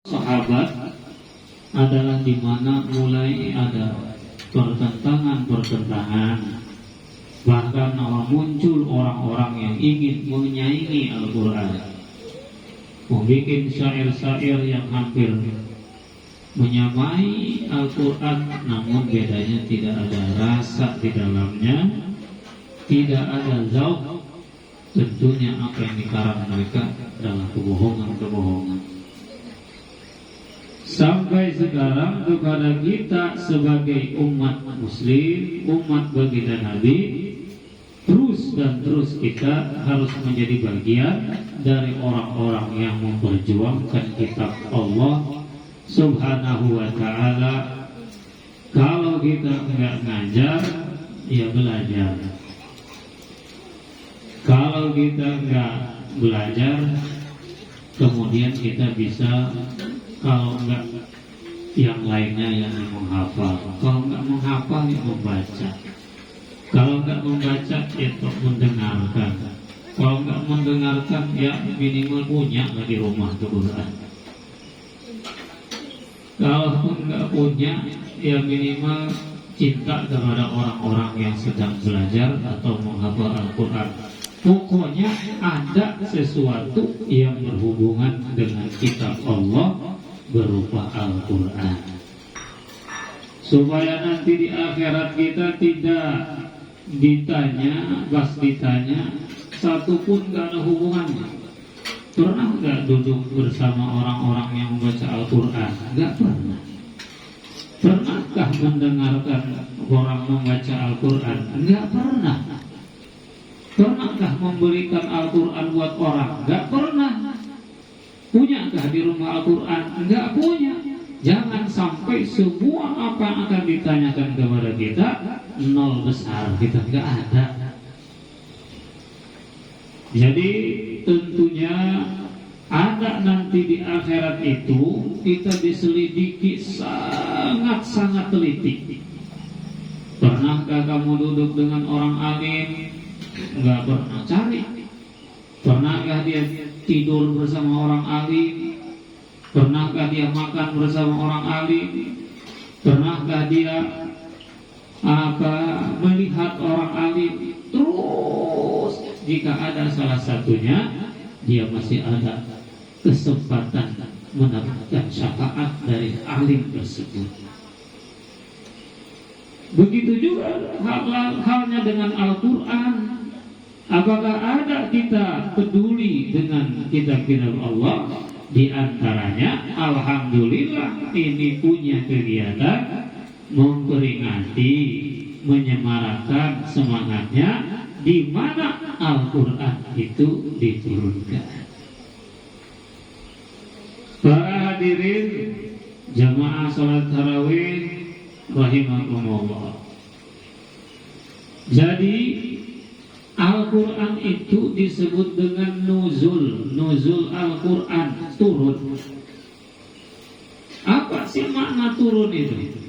sahabat adalah di mana mulai ada pertentangan, bahkan muncul orang-orang yang ingin menyaingi Al-Quran, membuat syair-syair yang hampir menyamai Al-Quran, namun bedanya tidak ada rasa di dalamnya, tidak ada zauq. Tentunya apa yang dikarang mereka adalah kebohongan-kebohongan. Sampai sekarang kepada kita sebagai umat muslim, umat baginda Nabi, terus dan terus kita harus menjadi bagian dari orang-orang yang memperjuangkan kitab Allah Subhanahu wa ta'ala. Kalau kita enggak ngajar, ya belajar. Kalau kita enggak belajar, kemudian kita bisa, kalau enggak yang lainnya yang menghafal. Kalau enggak menghafal, ya membaca. Kalau enggak membaca, ya mendengarkan. Kalau enggak mendengarkan, ya minimal punya di rumah Quran. Kalau enggak punya, ya minimal cinta kepada orang-orang yang sedang belajar atau menghafal Al-Quran. Pokoknya ada sesuatu yang berhubungan dengan kitab Allah berupa Al-Quran, supaya nanti di akhirat kita tidak ditanya, pas ditanya satupun gak ada hubungannya. Pernah gak duduk bersama orang-orang yang membaca Al-Quran? Gak pernah. Pernahkah mendengarkan orang membaca Al-Quran? Gak pernah. Pernahkah memberikan Al-Quran buat orang? Gak pernah. Punyakah di rumah Al-Quran? Gak punya. Jangan sampai semua apa yang akan ditanyakan kepada kita nol besar, kita gak ada. Jadi tentunya ada nanti di akhirat itu kita diselidiki sangat-sangat teliti. Pernahkah kamu duduk dengan orang alim? Enggak pernah. Cari. Pernahkah dia tidur bersama orang alim? Pernahkah dia makan bersama orang alim? Pernahkah dia melihat orang alim? Terus jika ada salah satunya, dia masih ada kesempatan mendapatkan syafaat dari alim tersebut. Begitu juga halnya dengan Al-Quran. Apakah ada kita peduli dengan kitab-kitab Allah? Di antaranya, alhamdulillah ini punya kegiatan memperingati, menyemarakan semangatnya di mana Al-Quran itu diturunkan. Para hadirin jamaah salat tarawih rahimakumullah. Jadi Al-Quran itu disebut dengan nuzul. Nuzul Al-Quran, turun. Apa sih makna turun itu?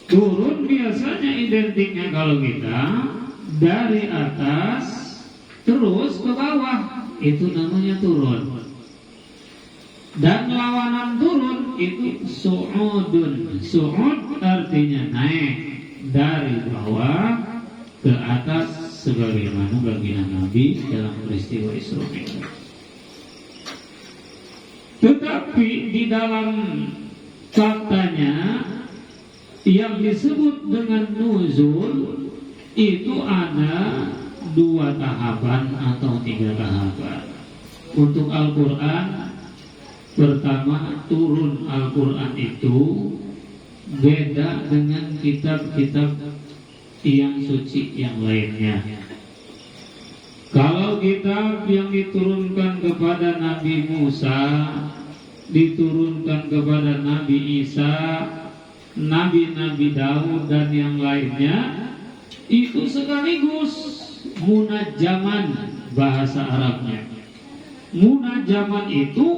Turun biasanya identiknya kalau kita dari atas terus ke bawah, itu namanya turun. Dan lawanan turun itu su'udun. Su'ud artinya naik dari bawah ke atas, sebagaimana baginda Nabi dalam peristiwa Isra Mi'raj. Tetapi di dalam faktanya yang disebut dengan nuzul itu ada 2 tahapan atau 3 tahapan. Untuk Al-Quran, pertama turun Al-Quran itu beda dengan kitab-kitab yang suci yang lainnya. Kalau kitab yang diturunkan kepada Nabi Musa, diturunkan kepada Nabi Isa, Nabi-Nabi Daud dan yang lainnya, itu sekaligus munajjaman bahasa Arabnya. Munajjaman itu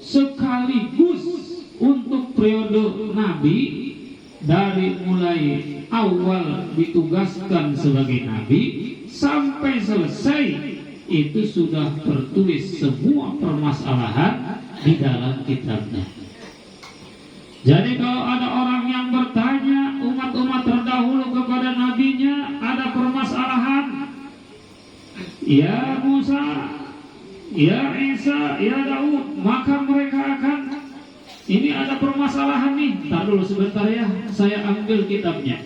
sekaligus untuk periode Nabi, dari mulai awal ditugaskan sebagai Nabi sampai selesai itu sudah tertulis semua permasalahan di dalam kitabnya. Jadi kalau ada orang yang bertanya, umat-umat terdahulu kepada nabinya ada permasalahan, ya Musa, ya Isa, ya Daud, maka mereka akan, ini ada permasalahan nih, tar dulu sebentar ya, saya ambil kitabnya.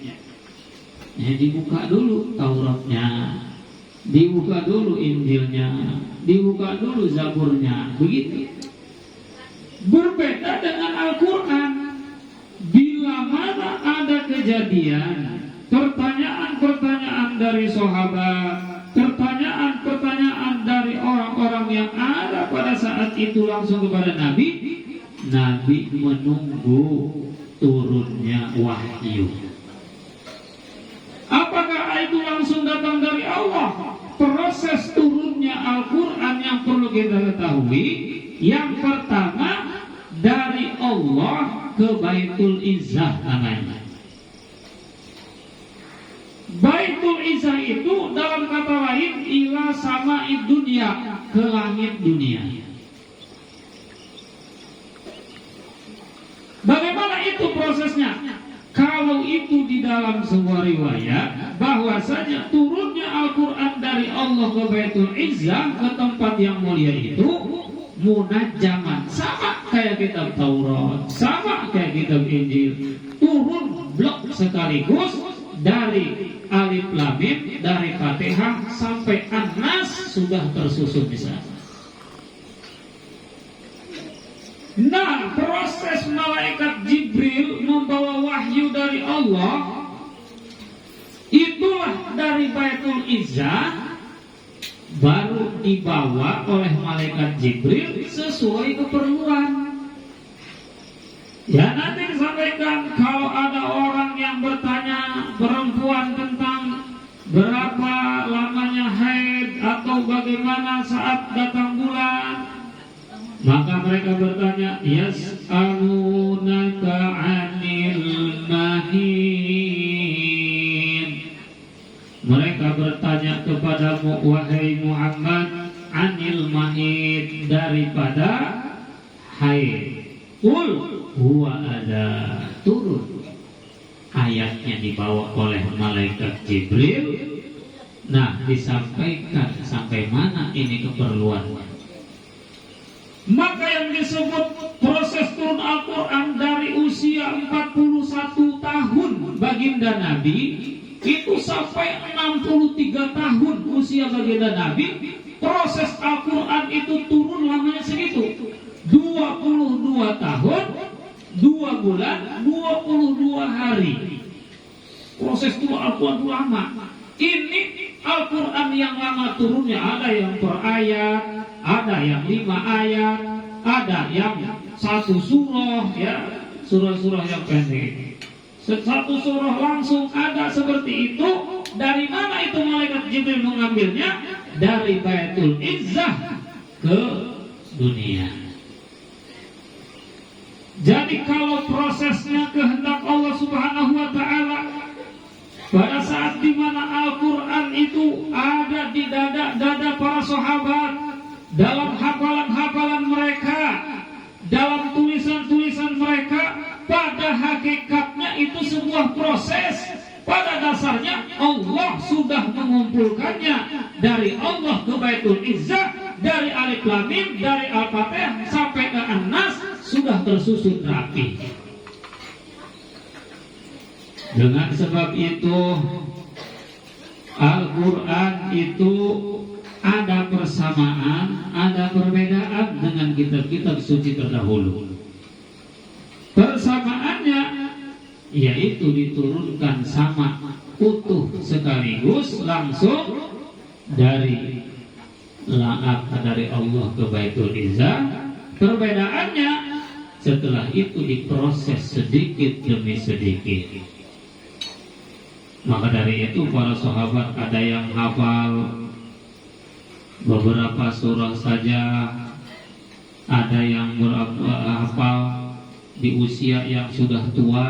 Ya, dibuka dulu Tauratnya, dibuka dulu Injilnya, dibuka dulu Zaburnya, begitu. Berbeda dengan Al-Quran. Bila mana ada kejadian, pertanyaan-pertanyaan dari sahabat, pertanyaan-pertanyaan dari orang-orang yang ada pada saat itu langsung kepada Nabi, Nabi menunggu turunnya wahyu. Apakah itu langsung datang dari Allah? Proses turunnya Al-Quran yang perlu kita ketahui, yang pertama dari Allah ke Baitul Izzah namanya. Baitul Izzah itu dalam kata lain ila sama'id dunia, ke langit dunia. Bagaimana itu prosesnya? Kalau itu di dalam sebuah riwayat bahwasanya turunnya Al-Quran dari Allah ke Baitul Izzah, ke tempat yang mulia itu munajjaman, sama kayak kitab Taurat, sama kayak kitab Injil, turun blok sekaligus dari Alif Lam Mim, dari Fatihah sampai An-Nas sudah tersusun di sana. Nah, proses malaikat Jibril membawa wahyu dari Allah itulah dari Baitul Izzah baru dibawa oleh malaikat Jibril sesuai keperluan. Ya, nanti disampaikan kalau ada orang yang bertanya perempuan tentang berapa lamanya haid atau bagaimana saat datang bulan, maka mereka bertanya, yas'alunaka 'anil mahid. Mereka bertanya kepadamu wahai Muhammad, 'anil mahid, daripada haid. Qul huwa ada, turun. Ayatnya dibawa oleh malaikat Jibril. Nah, disampaikan sampai mana ini keperluannya. Maka yang disebut proses turun Al-Quran dari usia 41 tahun baginda Nabi itu sampai 63 tahun usia baginda Nabi, proses Al-Quran itu turun lamanya segitu, 22 tahun 2 bulan 22 hari. Proses turun Al-Quran itu lama. Ini Al-Quran yang lama turunnya ada yang per ayat, ada yang 5 ayat, ada yang 1 surah, ya, surah-surah yang pendek. 1 surah langsung ada seperti itu. Dari mana itu malaikat Jibril mengambilnya? Dari Baitul Izzah ke dunia. Jadi kalau prosesnya kehendak Allah Subhanahu wa Ta'ala, pada saat dimana Al-Quran itu ada di dada para sahabat, dalam hafalan-hafalan mereka, dalam tulisan-tulisan mereka, pada hakikatnya itu sebuah proses. Pada dasarnya Allah sudah mengumpulkannya dari Allah ke Baitul Izzah, dari Alif Lam Mim, dari Al-Fatihah sampai ke An-Nas sudah tersusun rapi. Dengan sebab itu Al-Quran itu ada persamaan, ada perbedaan dengan kitab-kitab suci terdahulu. Persamaannya yaitu diturunkan sama utuh sekaligus langsung dari Allah ke Baitul Izzah. Perbedaannya setelah itu diproses sedikit demi sedikit. Maka dari itu para sahabat ada yang hafal beberapa surah saja, ada yang hafal di usia yang sudah tua,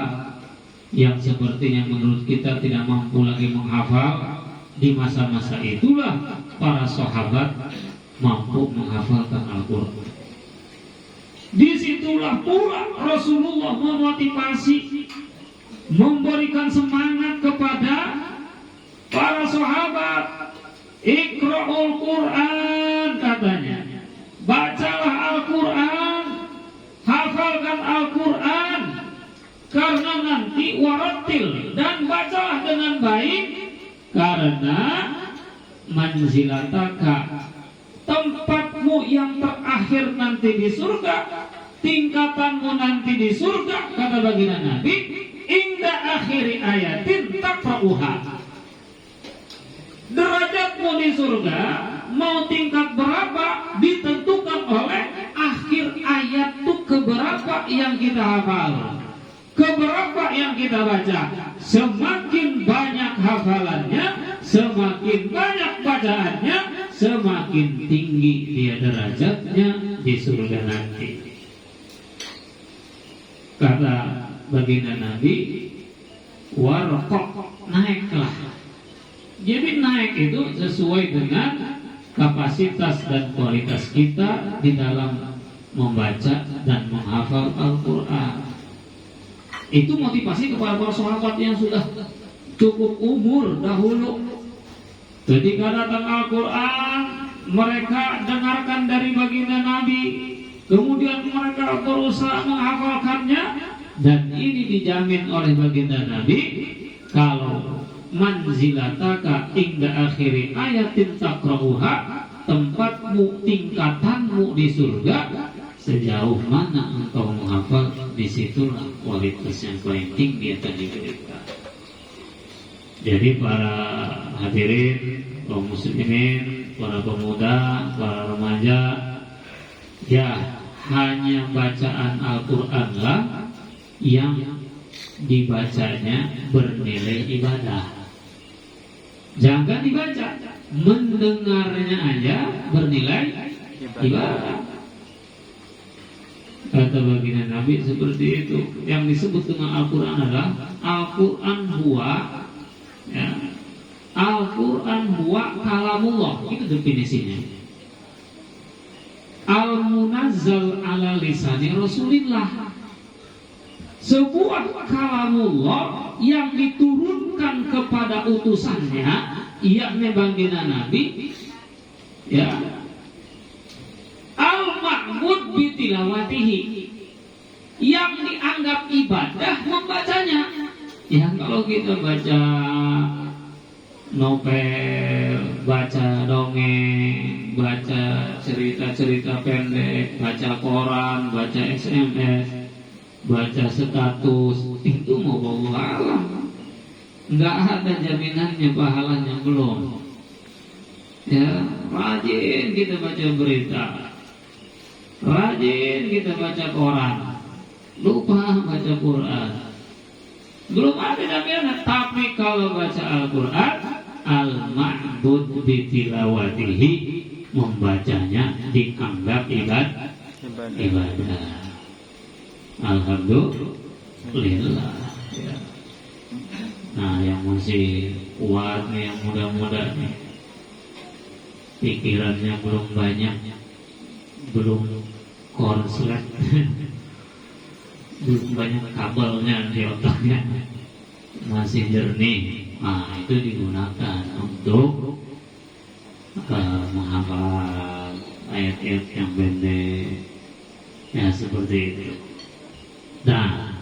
yang sepertinya menurut kita tidak mampu lagi menghafal. Di masa-masa itulah para sahabat mampu menghafalkan Al-Quran. Disitulah pula Rasulullah memotivasi, memberikan semangat kepada para sahabat. Iqra'ul Quran, katanya, bacalah Al-Quran, hafalkan Al-Quran, karena nanti waratil, dan bacalah dengan baik, karena manzilataka, tempatmu yang terakhir nanti di surga, tingkatanmu nanti di surga, kata baginda Nabi, inda akhiri ayatin taqra'uha. Derajatmu di surga mau tingkat berapa ditentukan oleh akhir ayat itu keberapa yang kita hafal, keberapa yang kita baca. Semakin banyak hafalannya, semakin banyak bacaannya, semakin tinggi dia derajatnya di surga nanti. Kata baginda Nabi, warqaq, naiklah. Jadi naik itu sesuai dengan kapasitas dan kualitas kita di dalam membaca dan menghafal Al-Quran. Itu motivasi kepada para sahabat yang sudah cukup umur dahulu. Ketika datang Al-Quran, mereka dengarkan dari baginda Nabi, kemudian mereka berusaha menghafalkannya, dan ini dijamin oleh baginda Nabi, kalau manzilataka inda akhiri ayatin taqra'uha, tempatmu, tingkatanmu di surga, sejauh mana engkau menghafal, disitulah kualitas yang paling tinggi akan diberikan. Jadi para hadirin, kaum muslimin, para pemuda, para remaja, ya hanya bacaan Al-Quranlah yang dibacanya bernilai ibadah. Jangan dibaca, mendengarnya aja bernilai ibadah. Kata baginda Nabi seperti itu. Yang disebut dengan Al-Quran adalah Al-Quran huwa, ya, Al-Quran huwa kalamullah. Itu definisinya. Al-munazzal ala lisani Rasulillah, sebuah kalamullah yang diturunkan kepada utusannya, yakni baginda Nabi, ya, al-ma'mud bitilawatihi, yang dianggap ibadah membacanya. Ya kalau kita baca novel, baca dongeng, baca cerita-cerita pendek, baca koran, baca SMS, baca status, itu mau wallahu alam, nggak ada jaminannya pahalanya belum. Ya, rajin kita baca berita, rajin kita baca koran, lupa baca Quran, belum ada jaminan. Tapi kalau baca Al-Quran, al-ma'bud bitilawatihi, membacanya dianggap ibadah. Alhamdulillah, ya. Nah yang masih kuat nih, yang muda-muda nih, pikirannya belum banyak, belum konslet, belum banyak kabelnya di otaknya, masih jernih. Nah itu digunakan untuk menghafal ayat-ayat yang pendek, ya seperti itu. Nah,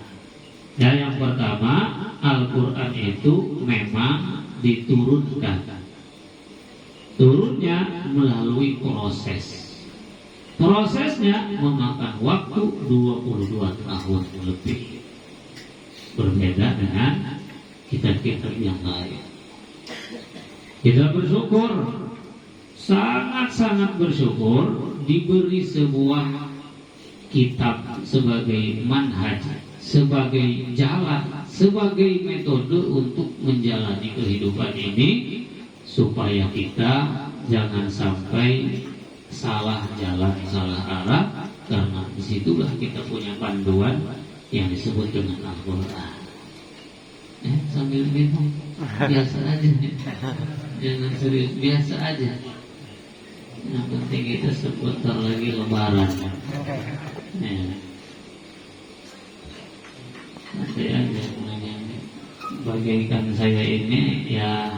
yang pertama, Al-Quran itu memang diturunkan. Turunnya melalui proses. Prosesnya memakan waktu 22 tahun lebih. Berbeda dengan kitab-kitab yang lain. Kita bersyukur, sangat-sangat bersyukur diberi sebuah kitab sebagai manhaj, sebagai jalan, sebagai metode untuk menjalani kehidupan ini, supaya kita jangan sampai salah jalan, salah arah, karena disitulah kita punya panduan yang disebut dengan Al-Quran. Sambil minum, biasa aja, jangan serius, biasa aja. Yang penting kita sebentar lagi lebaran. Ya. Nanti aja bagaikan saya ini ya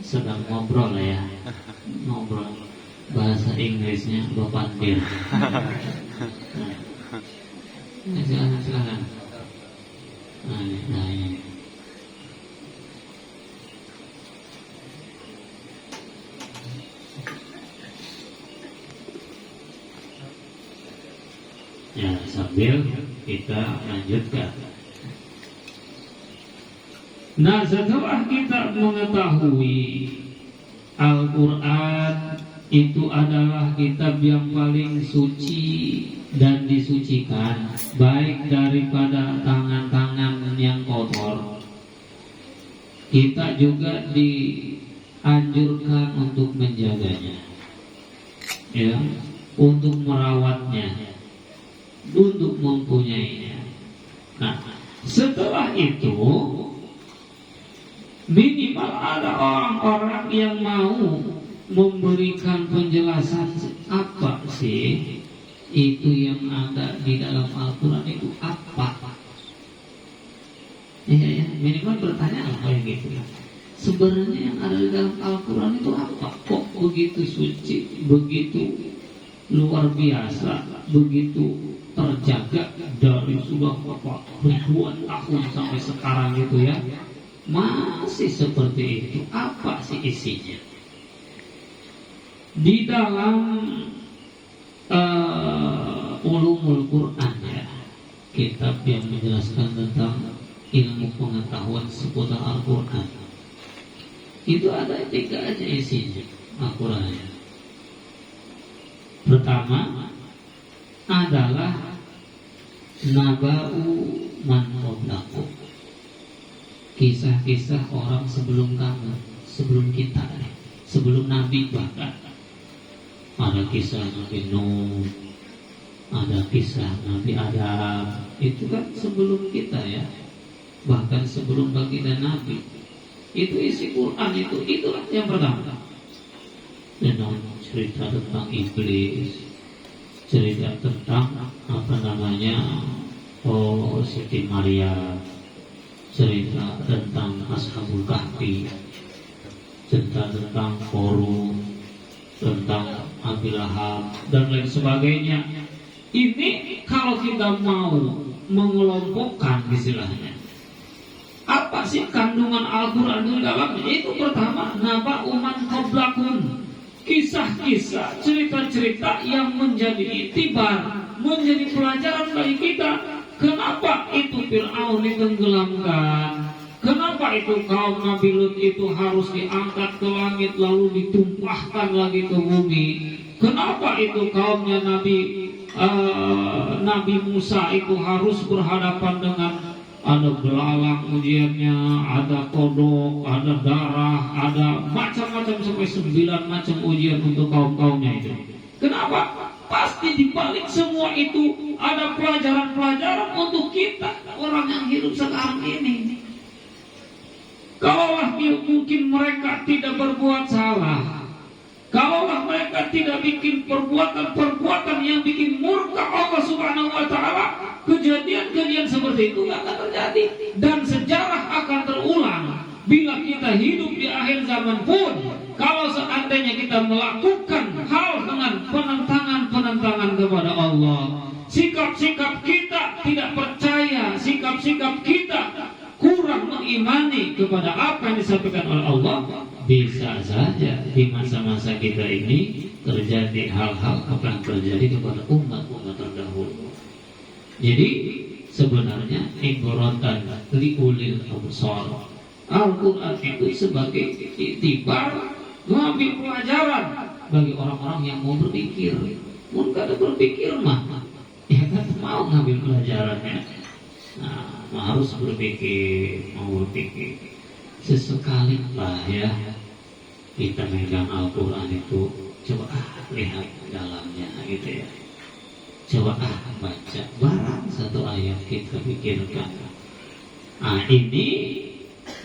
sedang ngobrol ya, ngobrol bahasa Inggrisnya Bapak Dir. Nah, silakan. Nah, ini. Ya, sambil kita lanjutkan. Nah, setelah kita mengetahui Al-Quran itu adalah kitab yang paling suci dan disucikan, baik daripada tangan-tangan yang kotor, kita juga dianjurkan untuk menjaganya, ya, untuk merawatnya, untuk mempunyainya. Nah, setelah itu minimal ada orang-orang yang mau memberikan penjelasan apa sih itu yang ada di dalam Al-Quran itu apa? Ya, minimal bertanya apa yang gitu. Sebenarnya yang ada di dalam Al-Quran itu apa? Kok begitu suci, begitu luar biasa, begitu terjaga dari sudah ribuan tahun sampai sekarang gitu ya, masih seperti itu. Apa sih isinya? Di dalam Ulumul Quran ya, kitab yang menjelaskan tentang ilmu pengetahuan seputar Al-Quran, itu ada 3 aja isinya Al-Qurannya. Pertama adalah naba'u man qablakum, kisah-kisah orang sebelum kamu, sebelum kita, sebelum Nabi. Bahkan ada kisah Nabi Nuh, ada kisah Nabi Adam, itu kan sebelum kita ya, bahkan sebelum baginda Nabi. Itu isi Quran itu, itulah yang pertama. Dan cerita tentang iblis, cerita tentang Siti Maryam, cerita tentang Ashabul Kahfi, cerita tentang Korun, tentang Abi Lahab dan lain sebagainya. Ini kalau kita mau mengelompokkan istilahnya, apa sih kandungan Al-Quran di dalamnya? Itu pertama, naba'u man qablakum, kisah-kisah, cerita-cerita yang menjadi itibar, menjadi pelajaran bagi kita. Kenapa itu Fir'aun ditenggelamkan? Kenapa itu kaum Nabi Lut itu harus diangkat ke langit lalu ditumpahkan lagi ke bumi? Kenapa itu kaumnya Nabi Musa itu harus berhadapan dengan ada belalang ujiannya, ada kodok, ada darah, ada macam-macam sampai 9 macam ujian untuk kaum-kaumnya itu. Kenapa? Pasti di balik semua itu ada pelajaran-pelajaran untuk kita, orang yang hidup sekarang ini. Kalaulah mungkin mereka tidak berbuat salah, kalaulah mereka tidak bikin perbuatan-perbuatan yang bikin murka Allah Subhanahu wa Ta'ala, kejadian-kejadian seperti itu tidak akan terjadi, dan sejarah akan terulang. Bila kita hidup di akhir zaman pun, kalau seandainya kita melakukan hal dengan penentangan kepada Allah, sikap-sikap kita tidak percaya, sikap-sikap kita kurang mengimani kepada apa yang disampaikan oleh Allah, bisa saja di masa-masa kita ini terjadi hal-hal apa yang terjadi kepada umat-umat terdahulu. Jadi sebenarnya ibratan liulil absar, Al-Quran itu sebagai iktibar, mengambil pelajaran bagi orang-orang yang mau berpikir. Mun kada berpikir mah, ya kan mau ngambil pelajarannya. Nah, harus berpikir, mau berpikir. Sesekali lah ya kita megang Al-Quran itu, coba lihat dalamnya gitu ya. Coba baca barang satu ayat kita pikirkan. Nah, ini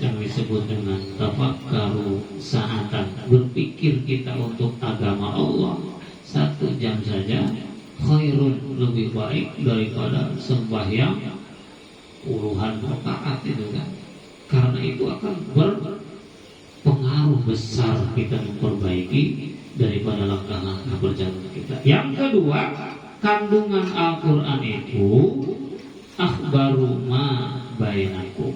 yang disebut dengan tafakkaru sa'atan, berpikir kita untuk agama Allah 1 jam saja khairun, lebih baik daripada sembahyang puluhan rakaat itu kan. Karena itu akan berpengaruh besar kita memperbaiki daripada langkah-langkah perjalanan kita. Yang kedua, kandungan Al-Quran itu akhbaru ma bainakum,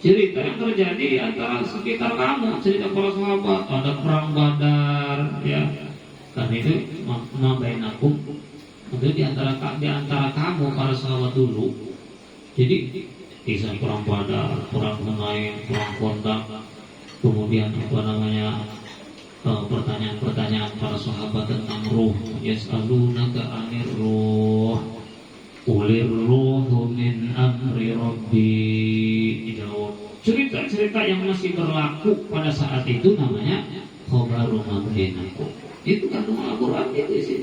cerita yang terjadi di antara sekitar kamu, cerita para sahabat, ada perang Badar, ya. Kan itu ma bainakum, itu di antara kamu para sahabat dulu. Jadi kisah perang Badar, perang Hunain, perang Khandaq, kemudian pertanyaan-pertanyaan para sahabat tentang ruh, yas'alunaka 'anir ruh qulir ruhu min amri rabbi, dijawab. Cerita-cerita yang masih berlaku pada saat itu namanya khabaru ma bainakum. Itu kandungan Al-Quran itu sih.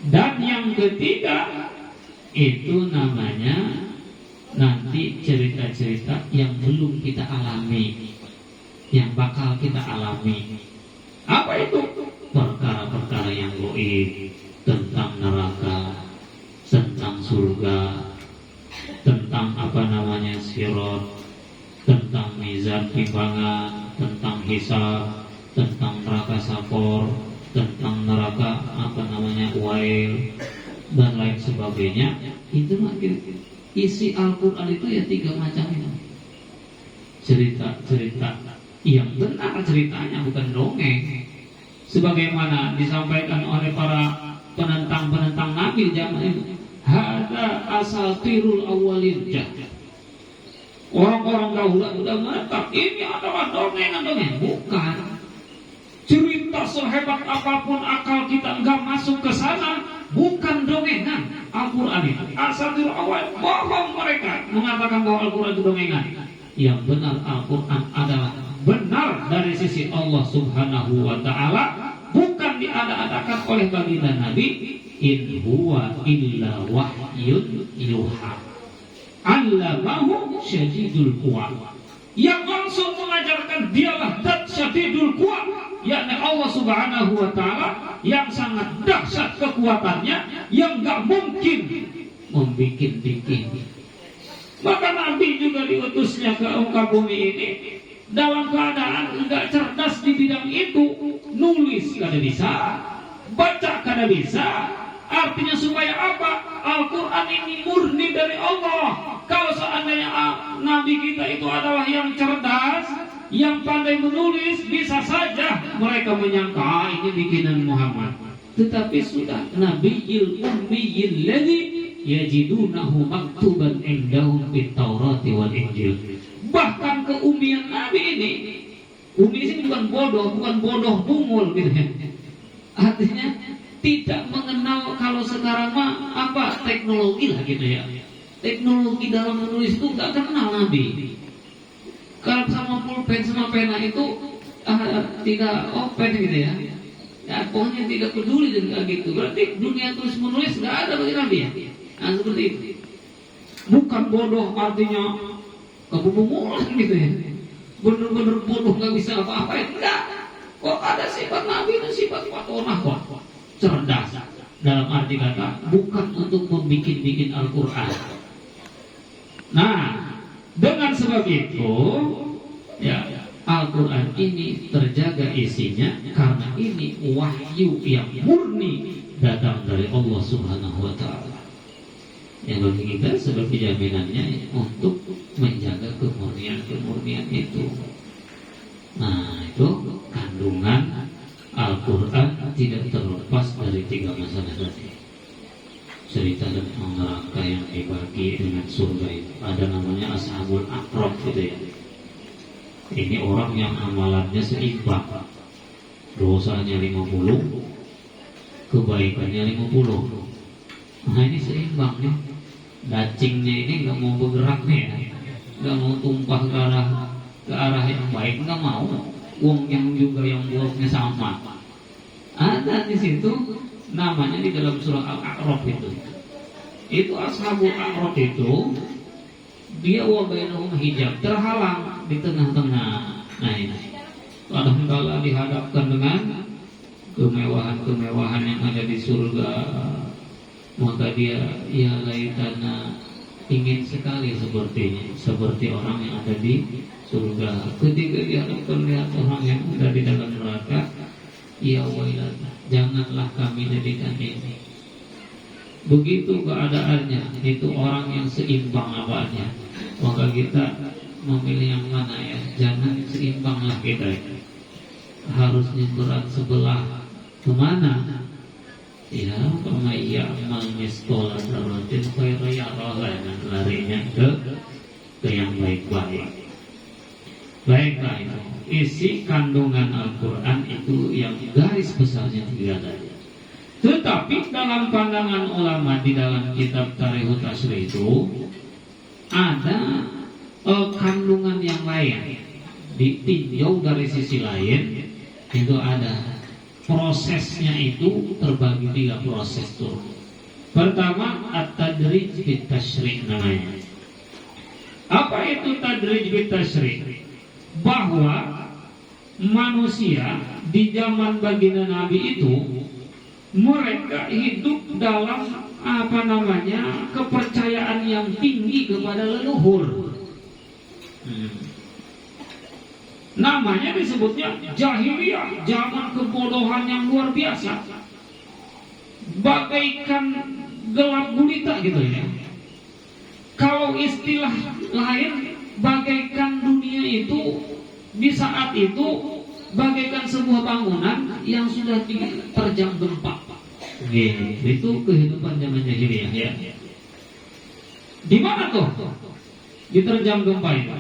Dan yang ketiga itu namanya nanti cerita-cerita yang belum kita alami, yang bakal kita alami. Apa itu? Perkara-perkara yang gaib, tentang neraka, tentang surga, tentang sirat, tentang mizan timbangan, tentang hisab, tentang neraka safar, tentang neraka wail, dan lain sebagainya. Itu isi Al-Quran itu ya 3 macam itu. Cerita-cerita yang benar, ceritanya bukan dongeng, sebagaimana disampaikan oleh para penentang Nabi zaman itu. Hada asatirul awalin. Orang-orang dahulu sudah menetap ini adalah dongeng-dongeng. Bukan. Cerita sehebat apapun akal kita enggak masuk ke sana, bukan dongengan. Al-Quran itu asatirul awal. Bohong mereka mengatakan bahwa Al-Quran itu dongengan. Yang benar, Al-Quran adalah benar dari sisi Allah Subhanahu wa ta'ala, bukan diada-adakan oleh baginda Nabi. In huwa illa wahyun yuha, allamahu syadidul quwa. Yang langsung mengajarkan dialah dat syadidul quwa, yakni Allah Subhanahu wa ta'ala yang sangat dahsyat kekuatannya, yang gak mungkin membikin-bikin. Maka Nabi juga diutusnya ke muka bumi ini dalam keadaan enggak cerdas di bidang itu. Nulis kada bisa, baca kada bisa. Artinya supaya apa? Al-Quran ini murni dari Allah. Kalau seandainya Nabi kita itu adalah yang cerdas, yang pandai menulis, bisa saja mereka menyangka ini bikinan Muhammad. Tetapi sudah Nabiyil Ummiyil ladzi yajidunahu maktuban indahum fit Taurati wal Injil. Bahkan keumian Nabi ini, umi ini bukan bodoh bungul gitu ya. Artinya tidak mengenal kalau sekarang teknologi lah gitu ya. Teknologi dalam menulis itu nggak kenal Nabi. Kalau sama pulpen sama pena itu tidak open gitu ya. Ya pokoknya tidak peduli dengan gitu. Berarti dunia tulis menulis nggak ada bagi Nabi ya. Nah seperti itu. Bukan bodoh artinya kebubungulan gitu ya. Bener-bener bodoh nggak bisa apa-apa ya. Enggak. Kok ada sifat Nabi dan sifat watonah kok. Cerdas dalam arti kata bukan untuk membikin Al-Quran. Nah, dengan sebab itu ya Al-Quran ini terjaga isinya karena ini wahyu yang murni datang dari Allah Subhanahu wa ta'ala. Yang bagi kita sebagai jaminannya untuk menjaga kemurnian itu. Nah, itu kandungan Al-Quran tidak terlepas dari 3 masalah tadi. Cerita tentang neraka yang dibagi dengan surga itu. Ada namanya Ashabul A'raf gitu ya. Ini orang yang amalannya seimbang. Dosanya 50, kebaikannya 50. Nah ini seimbang nih. Dacingnya ini nggak mau bergerak nih ya. Nggak mau tumpah ke arah yang baik, nggak mau. Uang yang juga yang buruknya sama. Ada di situ namanya di dalam surah Al-A'raf itu. Itu Ashabul A'raf itu dia wa bainahum hijab, terhalang di tengah-tengah. Nah ini kadang-kala dihadapkan dengan kemewahan-kemewahan yang ada di surga, maka dia ya laitana, ingin sekali seperti orang yang ada di surga. Ketika dihadapkan lihat orang yang ada di dalam neraka, ya wailana, janganlah kami jadikan ini. Begitu keadaannya, itu orang yang seimbang apanya, maka kita memilih yang mana ya? Jangan seimbanglah kita, harusnya berat sebelah kemana? Ya, pemaya mengistola daratin khairaya rohana, larinya ke yang baik-baik. Baiklah, itu isi kandungan Al-Quran itu yang garis besarnya tiga tadi. Tetapi dalam pandangan ulama di dalam kitab Tarikhut Tasrih itu ada kandungan yang lain, ditinjau dari sisi lain. Itu ada prosesnya, itu terbagi 3 proses tuh. Pertama, at-tadrij bit tasyrih namanya. Apa itu tadrij bit tasyrih? Bahwa manusia di zaman baginda Nabi itu mereka hidup dalam kepercayaan yang tinggi kepada leluhur. Namanya disebutnya jahiliyah, zaman kebodohan yang luar biasa, bagaikan gelap gulita gitu ya. Kalau istilah lain, bagaikan dunia itu di saat itu bagaikan sebuah bangunan yang sudah diterjang gempa. Itu kehidupan zaman jahiliyah ya. Di mana tuh diterjang gempa itu?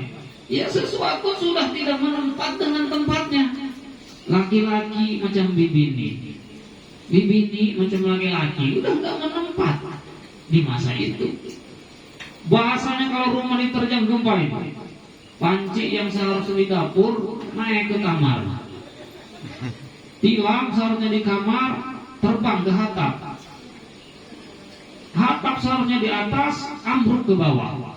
Ya sesuatu sudah tidak menempat dengan tempatnya. Laki-laki macam bibini, bibini macam laki-laki, udah nggak menempat di masa itu. Bahasanya kalau rumah diterjang gempa itu, panci yang seharusnya di dapur naik ke kamar, tilam seharusnya di kamar terbang ke hatap, hatap seharusnya di atas ambruk ke bawah.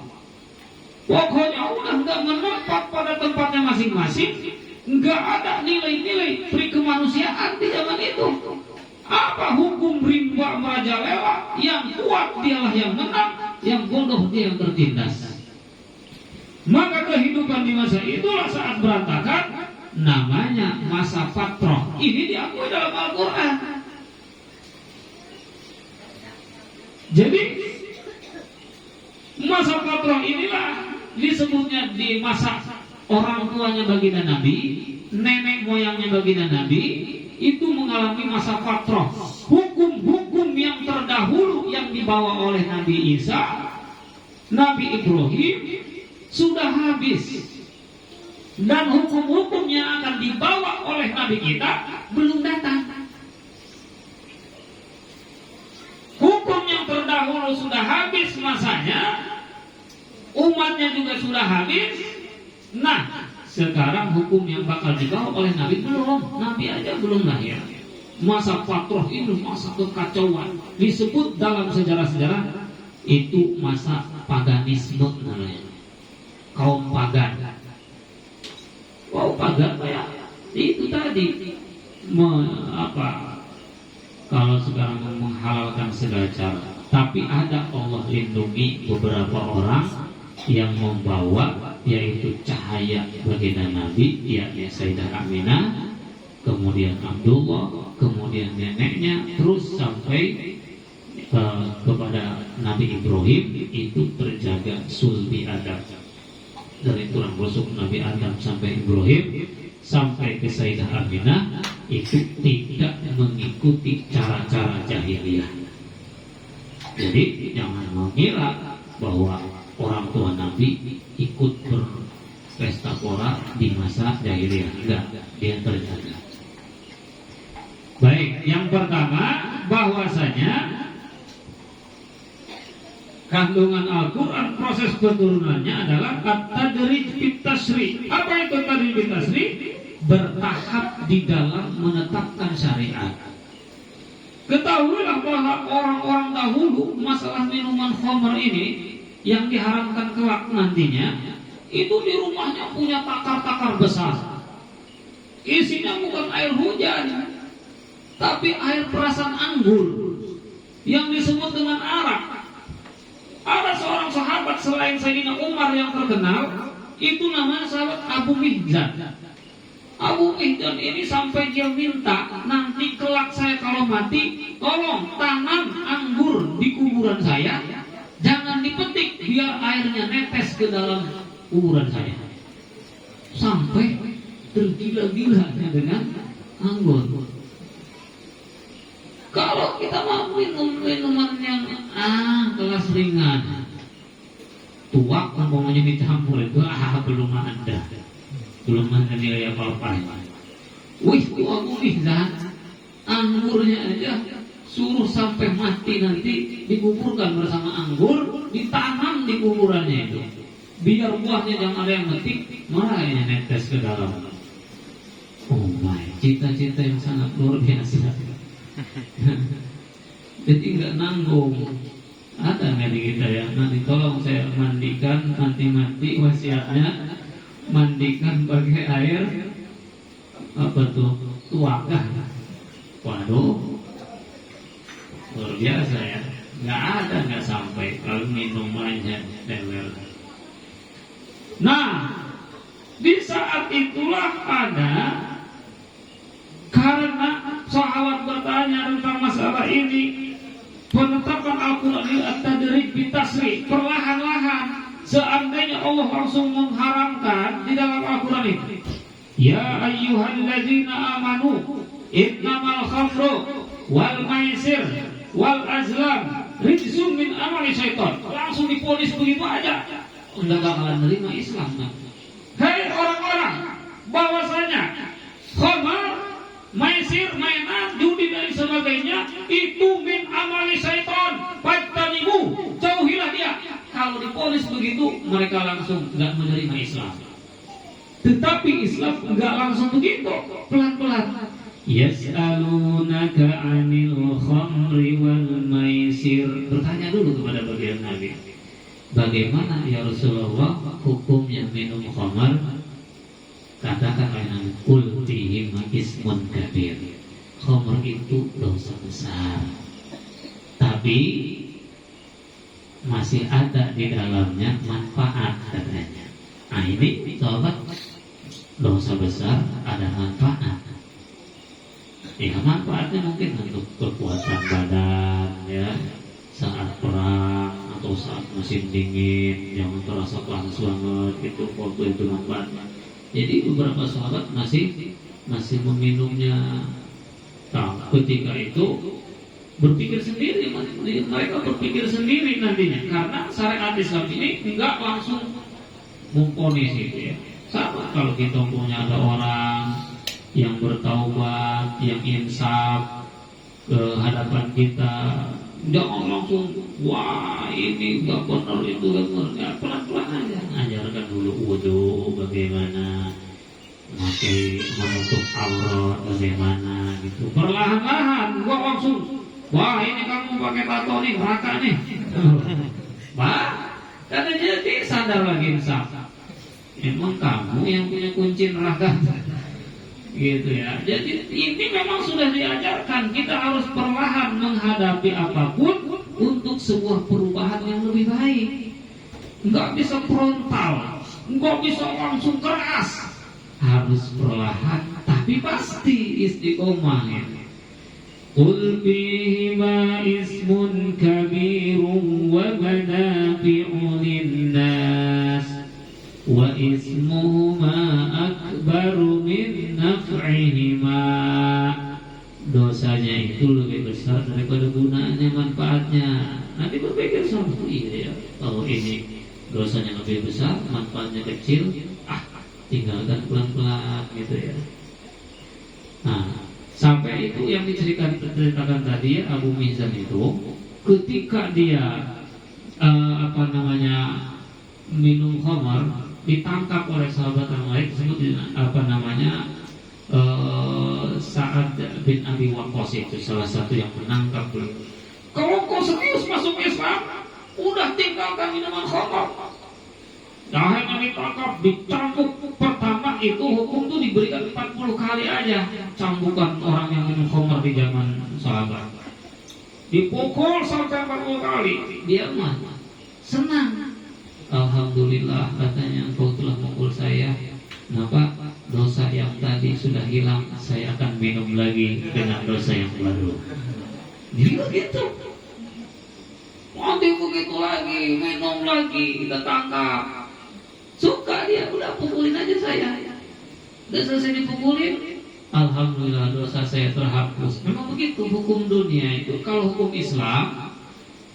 Pokoknya udah nggak menempat pada tempatnya masing-masing, nggak ada nilai-nilai pri kemanusiaan di zaman itu. Apa hukum rimba merajalela? Yang kuat dialah yang menang, yang bodoh dia yang tertindas. Maka kehidupan di masa itulah saat berantakan, namanya masa fatrah. Ini diakui dalam Al-Quran. Jadi masa fatrah inilah disebutnya di masa orang tuanya baginda Nabi, nenek moyangnya baginda Nabi itu mengalami masa fatrah. Hukum-hukum yang terdahulu yang dibawa oleh Nabi Isa, Nabi Ibrahim sudah habis, dan hukum-hukum yang akan dibawa oleh Nabi kita belum datang. Hukum yang terdahulu sudah habis masanya, umatnya juga sudah habis. Nah, sekarang hukum yang bakal dibawa oleh Nabi belum. Nabi aja belum lahir. Masa fatrah itu masa kekacauan. Disebut dalam sejarah-sejarah itu masa paganisme namanya. Kaum pagan. Wow, pagan ya. Itu tadi kalau sekarang menghalalkan segala cara. Tapi ada Allah lindungi beberapa orang yang membawa, yaitu cahaya baginda Nabi, yakni Sayyidah Aminah, kemudian Abdullah, kemudian neneknya, terus sampai kepada Nabi Ibrahim. Itu terjaga sulbi Adam, dari tulang rusuk Nabi Adam sampai Ibrahim, sampai ke Sayyidah Aminah, itu tidak mengikuti cara-cara jahiliyah. Jadi jangan mengira bahwa orang tua Nabi ikut berpesta pora di masa jahiliyah. Enggak, dia terjaga. Baik, yang pertama bahwasanya kandungan Al-Quran, proses keturunannya adalah at-tadrij bit tasyrih. Apa itu tadrij bit tasyrih? Bertahap di dalam menetapkan syariat. Ketahuilah bahwa orang-orang dahulu masalah minuman khamr ini yang diharamkan kelak nantinya itu di rumahnya punya takar-takar besar. Isinya bukan air hujan, tapi air perasan anggur yang disebut dengan arak. Ada seorang sahabat selain Sayyidina Umar yang terkenal, itu namanya sahabat Abu Mihjan. Abu Mihjan ini sampai dia minta, nanti kelak saya kalau mati, tolong tanam anggur di kuburan saya, jangan dipetik biar airnya netes ke dalam kuburan saya. Sampai tergila-gilanya dengan anggur. Kalau kita mau minum minuman yang kelas ringan, tuak umpamanya dicampur itu belum nilai apa-apa. Wih, Abu Mihjan, anggurnya aja suruh sampai mati nanti dikuburkan bersama anggur, ditanam di kuburannya itu. Biar buahnya jangan ada yang metik, malah ini netes ke dalam. Oh my, cita-cita yang sangat luar biasa. Jadi nggak nanggung. Ada nggak di kita ya? Nanti tolong saya mandikan, nanti mati wasiatnya mandikan pakai air apa tuh, tuaka. Waduh, luar biasa ya. Nggak ada, nggak sampai kalau minumannya level. Nah, di saat itulah ada, karena sahabat bertanya tentang masalah ini, penetapan Al-Quran ini at-tadrij bitasri, perlahan-lahan. Seandainya Allah langsung mengharamkan di dalam Al-Quran ini, ya ayyuhalladzina amanu innamal khamru wal maisir wal azlam rijzum min amali syaitan, langsung diponis begitu aja, enggak bakalan nerima Islam. Hei orang-orang, bahwasanya khamar, maisir, mainan, judi dan sebagainya itu min amali syaitan, fajtanibu, jauhilah dia. Kalau diponis begitu, mereka langsung enggak menerima Islam. Tetapi Islam enggak langsung begitu, pelan-pelan. Yas'alunaka 'anil khamri wal maisir. Bertanya dulu kepada baginda Nabi, bagaimana ya Rasulullah hukumnya minum khamar? Katakan oleh Nabi, qul fihim ismun kabir. Khamr itu dosa besar, tapi masih ada di dalamnya manfaat katanya. Nah ini sahabat, dosa besar ada manfaat. Ya manfaatnya mungkin untuk kekuatan badan ya, saat perang atau saat musim dingin jangan terasa panas banget, itu waktu itu manfaatnya. Jadi beberapa sahabat masih meminumnya. Nah, ketika itu berpikir sendiri, mereka berpikir sendiri nantinya, karena syariat Islam ini enggak langsung memponis itu ya. Sama kalau kita punya ada orang yang bertaubat, yang insaf ke hadapan kita, jangan langsung wah ini enggak benar, itu enggak benar. Ya, pelan-pelan aja, ajarkan dulu wudu bagaimana, menutup aurat bagaimana gitu, perlahan-lahan. Gua langsung wah ini kamu pakai tato nih, neraka nih. Pak, karena jadi sadar lagi insaf. Emang kamu yang punya kunci neraka. Gitu ya. Jadi ini memang sudah diajarkan, kita harus perlahan menghadapi apapun untuk sebuah perubahan yang lebih baik. Enggak bisa frontal, enggak bisa langsung keras. Harus perlahan tapi pasti istiqomah ya. Qul fihima ismun kabirun wa manafi'u linnas wa ismuhuma akbaru min naf'ihima. Dosanya itu lebih besar daripada gunanya, manfaatnya. Nanti berpikir sama, iya ya, kalau ini dosanya lebih besar, manfaatnya kecil, tinggalkan pelan-pelan gitu ya. Nah, sampai itu yang diceritakan tadi Abu Mihjan itu, ketika dia minum khamar, ditangkap oleh sahabat yang lain tersebut, Sa'ad bin Abi Waqqas, itu salah satu yang menangkap. Kalau kau serius masuk Islam, udah tinggalkan minuman khamar. Akhirnya ditangkap, dicambuk. Pertama itu hukum tuh diberikan 40 kali aja cambukan orang yang minum khamr di zaman sahabat. Dipukul sampai 40 kali. Dia mah senang. Alhamdulillah katanya engkau telah memukul saya. Kenapa? Dosa yang tadi sudah hilang, saya akan minum lagi dengan dosa yang baru. Jadi begitu. Nanti begitu lagi, minum lagi, kita tangkap. Suka dia, udah pukulin aja saya. Udah selesai dipukulin, alhamdulillah dosa saya terhapus. Memang begitu hukum dunia itu. Kalau hukum Islam,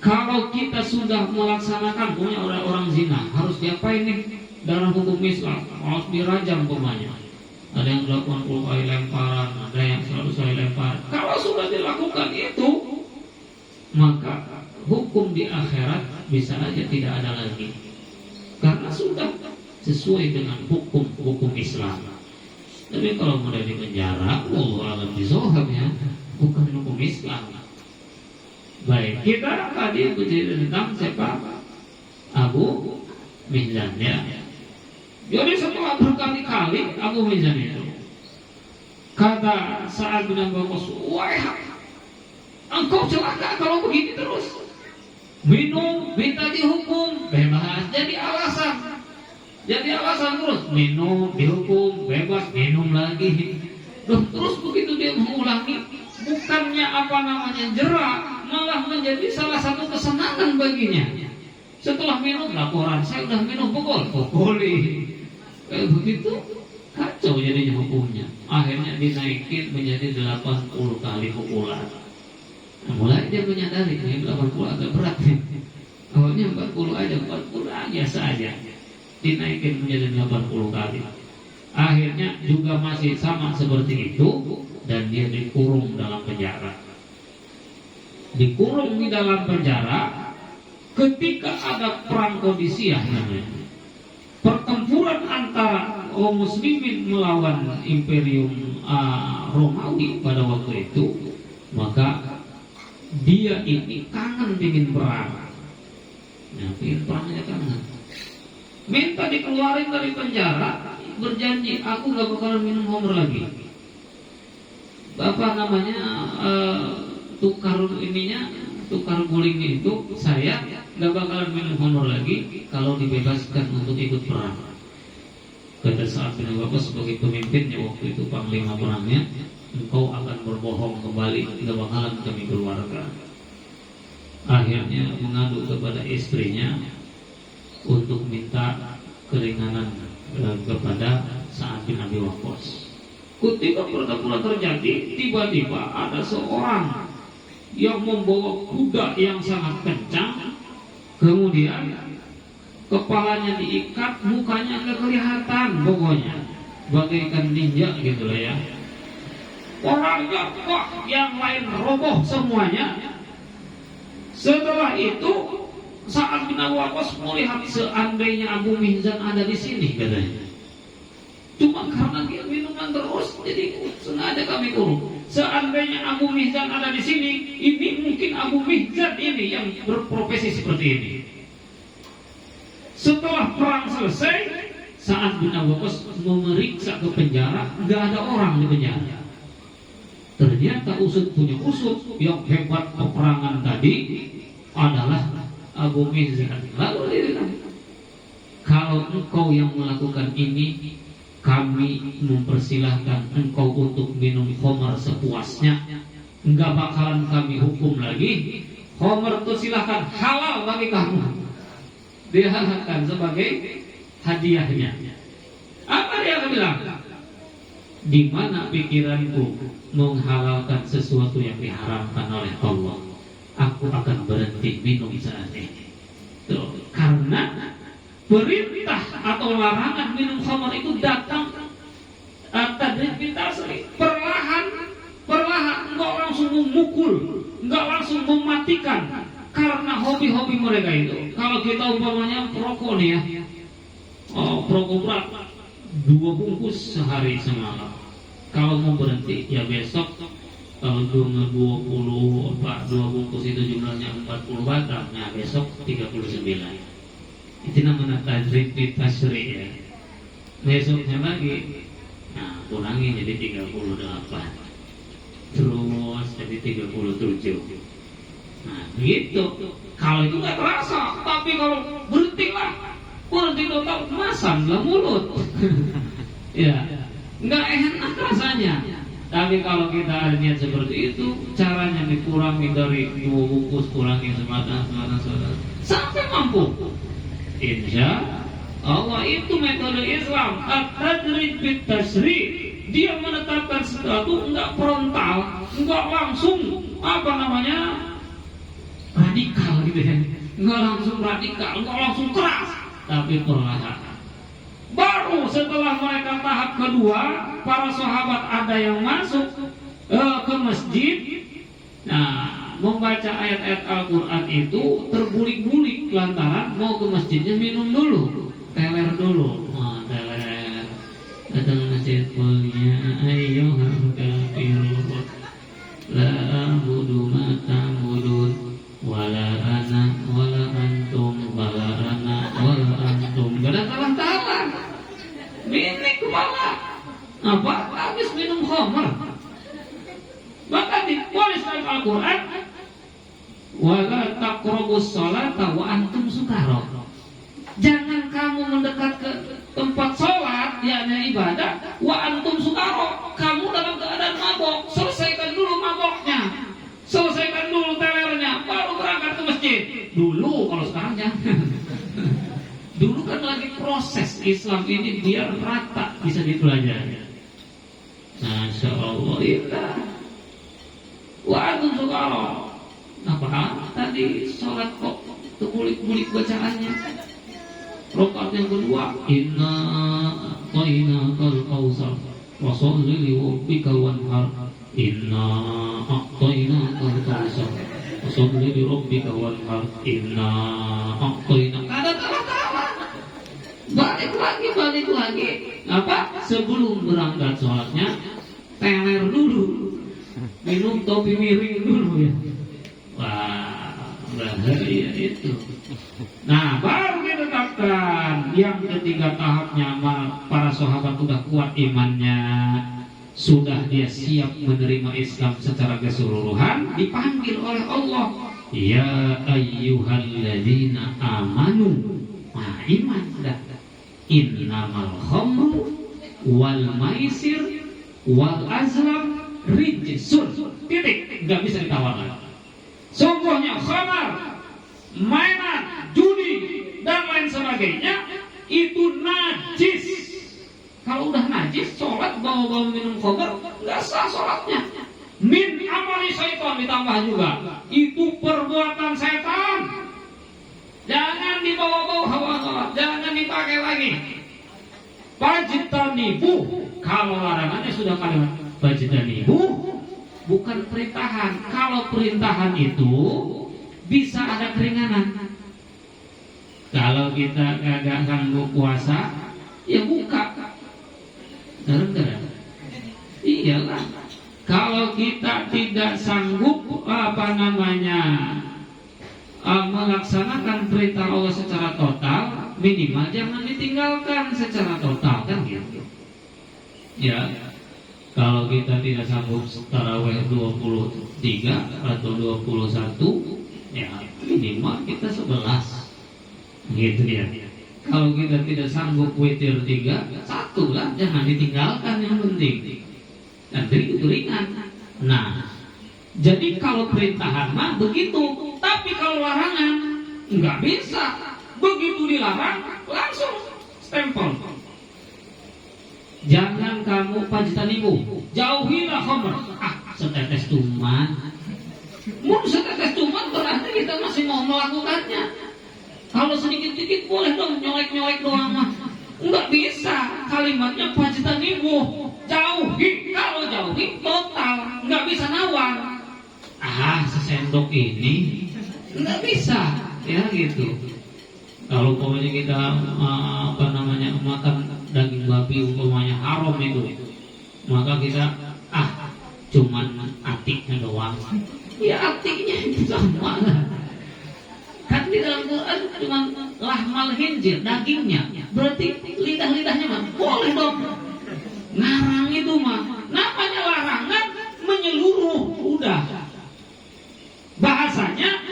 kalau kita sudah melaksanakan punya orang-orang zina, harus diapain nih? Dalam hukum Islam harus dirajam pemanya. Ada yang 80 kali lemparan, ada yang 100 kali lemparan. Kalau sudah dilakukan itu, maka hukum di akhirat bisa aja tidak ada lagi. Karena sudah sesuai dengan hukum Islam. Tapi kalau mulai di penjara, wallahu a'lam bishawab ya, bukan hukum Islam. Baik, kita tadi bercerita tentang siapa? Abu Mihzan ya. Jadi setelah berkali-kali Abu Mihzan itu kata Sa'ad bin Abi Waqqas, wahai engkau celaka kalau begini terus. Minum, minta dihukum, bebas. Jadi alasan terus. Minum, dihukum, bebas, minum lagi. Terus begitu dia mengulangi, bukannya jerak, malah menjadi salah satu kesenangan baginya. Setelah minum, laporan, saya udah minum, pukuli. Kayak begitu, kacau jadinya hukumnya. Akhirnya dinaikin menjadi 80 kali pukulan. Mulai dia menyadari ini 80 agak berat nih. Awalnya 40 aja, 40 biasa aja. Dinaikin menjadi 80 kali. Akhirnya juga masih sama seperti itu, dan dia dikurung dalam penjara. Dikurung di dalam penjara ketika ada perang Qadisiyah namanya. Pertempuran antara kaum muslimin melawan Imperium Romawi pada waktu itu, maka dia ini kangen ingin perang. Nah, ingin perangnya kangen. Minta dikeluarin dari penjara, berjanji aku gak bakalan minum khamr lagi. Bapak namanya tukar gulingnya itu, saya gak bakalan minum khamr lagi kalau dibebaskan untuk ikut perang. Kata Sa'ad bin Abi Waqqas sebagai pemimpinnya waktu itu, panglima perangnya, engkau akan berbohong kembali, tidak bakalan kami keluarkan. Akhirnya mengadu kepada istrinya untuk minta keringanan kepada Sa'ad bin Abi Waqqas. Ketika pertempuran terjadi, tiba-tiba ada seorang yang membawa kuda yang sangat kencang, kemudian kepalanya diikat, mukanya nggak kelihatan, pokoknya bagaikan ninja gitu lah ya. Orangnya wah, yang lain roboh semuanya. Setelah itu Sa'ad bin Abi Waqqas melihat seandainya Abu Mihzan ada di sini katanya. Cuma karena dia minuman terus, jadi sengaja kami kurung. Seandainya Abu Mihzan ada di sini, ini mungkin Abu Mihzan ini yang berprofesi seperti ini. Setelah perang selesai, Sa'ad bin Abi Waqqas memeriksa ke penjara, nggak ada orang di penjara. Ternyata usut punya usut, yang hebat peperangan tadi adalah Abu Mihzan. Lalu dia bilang, kalau engkau yang melakukan ini, kami mempersilahkan engkau untuk minum khamr sepuasnya. Enggak bakalan kami hukum lagi. Khamr itu silahkan, halal bagi kamu. Dihalalkan sebagai hadiahnya. Apa dia bilang? Di mana pikiranku menghalalkan sesuatu yang diharamkan oleh Allah, aku akan berhenti minum saat ini. Tuh, karena perintah atau larangan minum khamr itu datang perlahan, enggak langsung memukul, enggak langsung mematikan, karena hobi-hobi mereka itu. Kalau kita umpamanya perokok nih ya, perokok berat 2 bungkus sehari semalam. Kalau mau berhenti ya besok. Kalau jumlah 2 bungkus itu jumlahnya 40 batang, nah besok 39. Itu Itu namanya tajrid di tasri ya. Besoknya lagi, nah kurangi jadi 38, terus jadi 37. Nah begitu. Kalau itu nggak terasa, tapi kalau berhenti total masam lah mulut. Ya, nggak enak rasanya. Tapi kalau kita niat seperti itu, caranya dikurangi dari 2 bungkus, kurangi semata sampai mampu. Insya Allah itu metode Islam. At-tadrij bit tasri'. Dia menetapkan sesuatu enggak frontal, enggak langsung radikal gitu ya. Enggak langsung radikal, enggak langsung keras, tapi perlahan. Baru setelah mereka tahap kedua, para sahabat ada yang masuk ke masjid. Nah, membaca ayat-ayat Al-Quran itu terbulik-bulik lantaran mau ke masjidnya minum dulu, teler dulu. Teler datang masjid punya ayyuhal kafirun la a'budu ma ta'budun wala ana wala antum wala ana wala antum. Gak ada talang-talang, minik kepala apa habis minum khamar. Bahkan ditulis dalam Al-Quran, wala taqrabus sholata wa antum sukara. Jangan kamu mendekat ke tempat sholat, yakni ibadah, wa antum sukara. Kamu dalam keadaan mabok. Selesaikan dulu maboknya, selesaikan dulu telernya, baru berangkat ke masjid. Dulu, kalau sekarang jangan. Dulu kan lagi proses Islam ini biar rata bisa dipelajari. Masya Allah, ya. Wa antum sukara. Apa tadi sholat kok terbulik-bulik bacaannya? Rakaat yang kedua, inna a'tainakal kautsar wa sholli li rabbika wanhar. Inna a'tainakal kautsar wa sholli li rabbika wanhar. Inna a'tainakal. Ada tawa-tawa. Balik lagi. Apa? Sebelum berangkat sholatnya, teler dulu. Minum topi miring dulu ya. Wah, bahaya itu. Nah, baru ditetapkan yang ketiga tahapnya, para sahabat sudah kuat imannya, sudah dia siap menerima Islam secara keseluruhan, dipanggil oleh Allah, ya ayyuhalladzina amanu. Nah, iman dah. Innamal khamru wal maisir wal azlam rijsun. Titik, nggak bisa ditawarkan. Sungguhnya khamar, mainan, judi dan lain sebagainya itu najis. Kalau udah najis, sholat bawa minum khamar nggak sah sholatnya. Min amali syaitan ditambah juga, itu perbuatan setan. Jangan dibawa-bawa hawa sholat, jangan dipakai lagi. Fajtanibu, kalau larangannya sudah kalimat fajtanibu, bukan perintahan. Kalau perintahan itu bisa ada keringanan. Kalau kita kagak sanggup puasa, ya buka. Garam-garam. Iyalah. Kalau kita tidak sanggup melaksanakan perintah Allah secara total, minimal jangan ditinggalkan secara total, kan gitu. Ya. Kalau kita tidak sanggup tarawih 23 atau 21, ya minimal kita 11, gitu ya. Kalau kita tidak sanggup witir 3, 1 lah, jangan ditinggalkan, yang penting. Nanti itu ringan. Nah, jadi kalau perintahan mah begitu, tapi kalau larangan nggak bisa. Begitu dilarang langsung stempel. Jangan kamu fajtanibu, jauhilah khamr. Setetes cuman. Mun setetes cuman berarti kita masih mau melakukannya. Kalau sedikit-sedikit boleh dong, nyolek-nyolek doang mah. Enggak bisa. Kalimatnya fajtanibu, jauhi. Kalau jauhi total, enggak bisa nawar. Sesendok ini enggak bisa, ya gitu. Kalau pokoknya kita makan daging babi umpamanya haram itu, maka kita cuman atiknya doang. Ya atiknya itu sama lah. Kan di dalam Quran cuman lahmal hinjir, dagingnya, berarti lidah-lidahnya mah boleh dong. Ngarang itu mah namanya larangan menyeluruh, udah. Bahasanya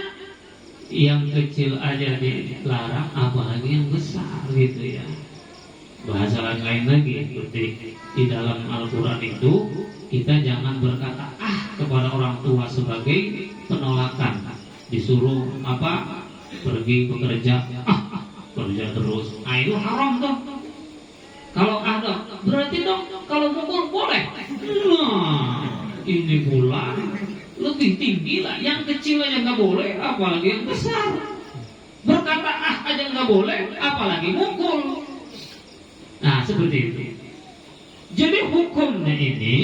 yang kecil aja dilarang, apalagi yang besar gitu ya. Bahasa lain lagi seperti di dalam Al-Quran itu, kita jangan berkata kepada orang tua sebagai penolakan. Disuruh apa? Pergi bekerja, kerja terus. Itu haram dong. Kalau ada, berarti dong kalau mukul boleh. Nah, ini pula lebih tinggi lah. Yang kecil aja nggak boleh, apalagi yang besar. Berkata aja nggak boleh, apalagi mukul. Nah, seperti itu. Jadi hukumnya ini,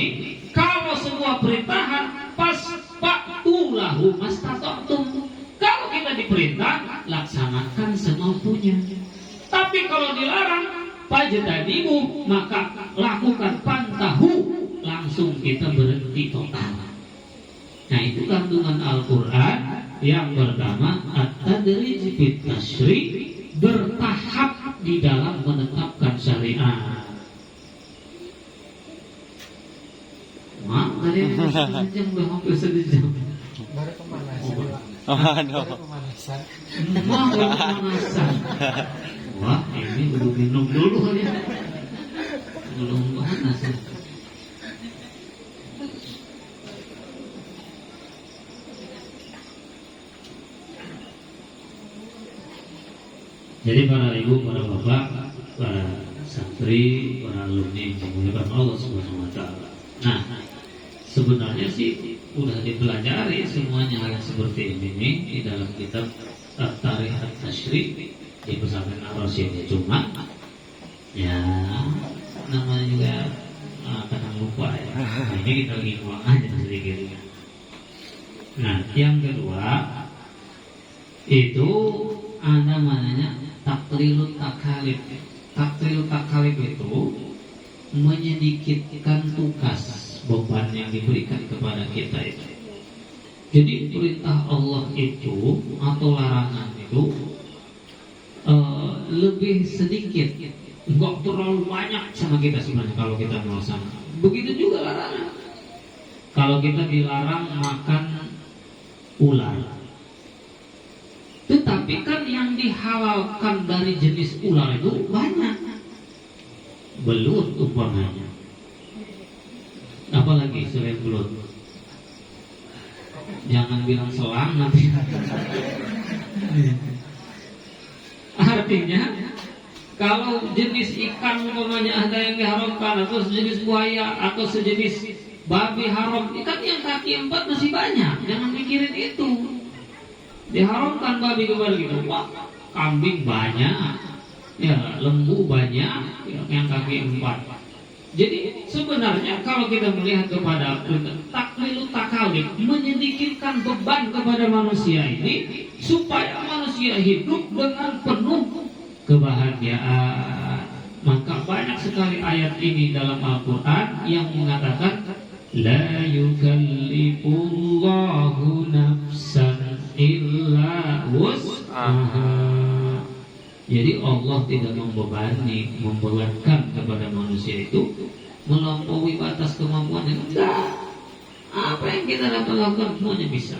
kalau sebuah perintahan pas fa'tulahu mastata'tum. Kalau kita diperintah, laksanakan semampunya. Tapi kalau dilarang, fajtanibu, maka lakukan pantahu, langsung kita berhenti total. Nah, itu kandungan Al-Quran. Yang pertama, at-tadrij fit tasyri', bertahap di dalam menetapkan syariat. Wah, tadi sejam udah hampir sejam. Baru pemanasan. Baru pemanasan. Baru pemanasan. Wah, ini belum minum dulu ya. Belum panas ya. Jadi para ibu, para bapak, para santri, para alumni yang dimuliakan Allah Subhanahu wa taala. Nah, sebenarnya sih udah dipelajari semuanya hal seperti ini di dalam kitab At-Tarikh At-Tasyri' di pesantren Ar-Rasyidiyah. Cuma ya namanya juga kadang lupa ya. Nah, ini kita lagi ngulang aja sedikit. Nah, yang kedua itu ada namanya taklilut takalif. Taklilut takalif itu menyedikitkan tugas beban yang diberikan kepada kita itu. Jadi perintah Allah itu atau larangan itu lebih sedikit, enggak terlalu banyak sama kita sebenarnya kalau kita melaksanakan. Begitu juga larangan. Kalau kita dilarang makan ular, tetapi kan yang dihalalkan dari jenis ular itu banyak. Belut umpamanya. Apalagi selain belut? Jangan bilang selang nanti. Artinya kalau jenis ikan umpamanya ada yang diharamkan, atau sejenis buaya, atau sejenis babi haram, ikan yang kaki 4 masih banyak. Jangan mikirin itu. Diharamkan babi kepada kita, wah, kambing banyak, ya lembu banyak, yang kaki 4. Jadi sebenarnya kalau kita melihat kepada taklilut takalif, menyedikitkan beban kepada manusia ini supaya manusia hidup dengan penuh kebahagiaan. Maka banyak sekali ayat ini dalam Al-Quran yang mengatakan la yukallifullahu nafsan illa wus'aha. Jadi Allah tidak membebankan kepada manusia itu melampaui batas kemampuannya. Enggak. Apa yang kita dapat lakukan semuanya bisa.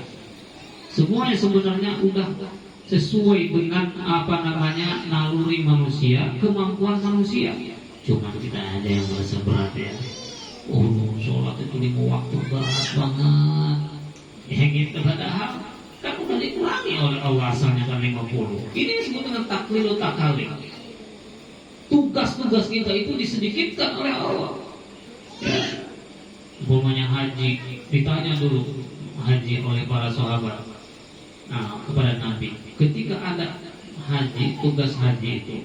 Semuanya sebenarnya udah sesuai dengan naluri manusia, kemampuan manusia. Cuma kita ada yang merasa berat ya. Sholat itu 5 waktu berat banget. Yang gitu padahal kan udah dikurangi oleh Allah, asalnya kan 50. Ini disebut dengan taklilut takalif. Tugas-tugas kita itu disedikitkan oleh Allah. Ya. Umpamanya haji, ditanya dulu haji oleh para sahabat kepada Nabi. Ketika ada haji, tugas haji itu,